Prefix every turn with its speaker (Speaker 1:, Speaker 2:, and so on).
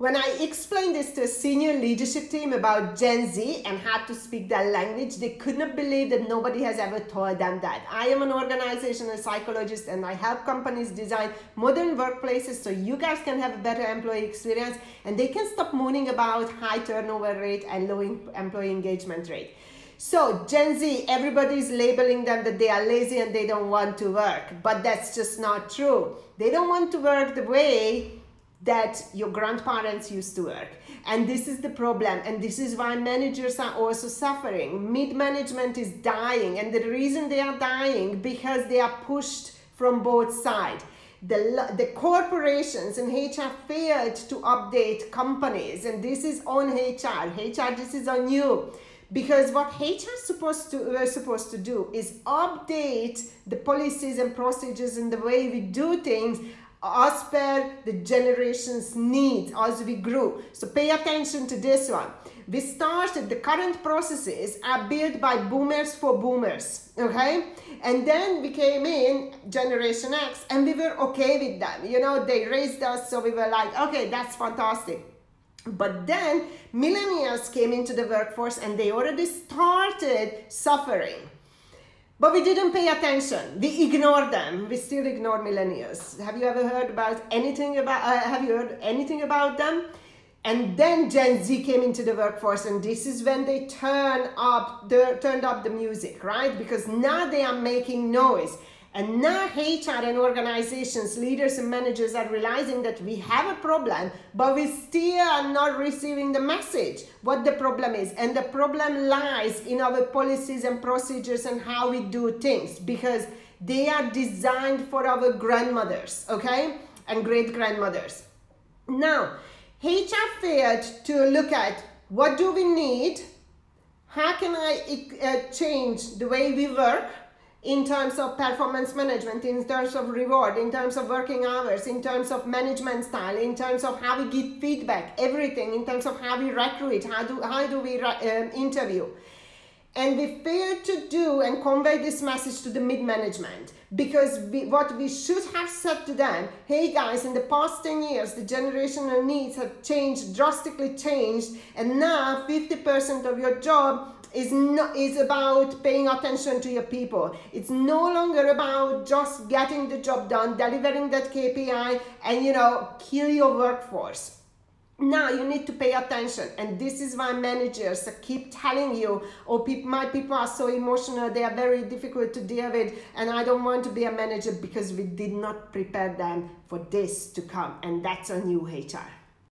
Speaker 1: When I explained this to a senior leadership team about Gen Z and had to speak their language, they could not believe that nobody has ever told them that. I am an organizational psychologist and I help companies design modern workplaces so you guys can have a better employee experience and they can stop moaning about high turnover rate and low employee engagement rate. So Gen Z, everybody's labeling them that they are lazy and they don't want to work, but that's just not true. They don't want to work the way that your grandparents used to work. And this is the problem, and this is why managers are also suffering. Mid-management is dying, and the reason they are dying because they are pushed from both sides. The corporations and HR failed to update companies, and this is on HR. HR, this is on you. Because what HR we're supposed to do is update the policies and procedures and the way we do things as per the generation's needs as we grew. So pay attention to this one. We started, the current processes are built by boomers for boomers, okay? And then we came in, Generation X, and we were okay with them. You know, they raised us, so we were like, okay, that's fantastic. But then millennials came into the workforce and they already started suffering. But we didn't pay attention. We ignored them. We still ignore millennials. Have you ever heard about anything about, have you heard anything about them? And then Gen Z came into the workforce, and this is when they turned up the music, right? Because now they are making noise. And now HR and organizations, leaders and managers are realizing that we have a problem, but we still are not receiving the message, what the problem is. And the problem lies in our policies and procedures and how we do things, because they are designed for our grandmothers, okay? And great-grandmothers. Now, HR failed to look at what do we need, how can I change the way we work, in terms of performance management, in terms of reward, in terms of working hours, in terms of management style, in terms of how we give feedback, everything, in terms of how we recruit, how do we interview. And we failed to do and convey this message to the mid-management, because what we should have said to them, hey guys, in the past 10 years, the generational needs have changed, drastically changed, and now 50% of your job is about paying attention to your people. It's no longer about just getting the job done, delivering that KPI, and kill your workforce. Now you need to pay attention, and this is why managers keep telling you, oh, my people are so emotional, they are very difficult to deal with, and I don't want to be a manager, because we did not prepare them for this to come, and that's on you, HR.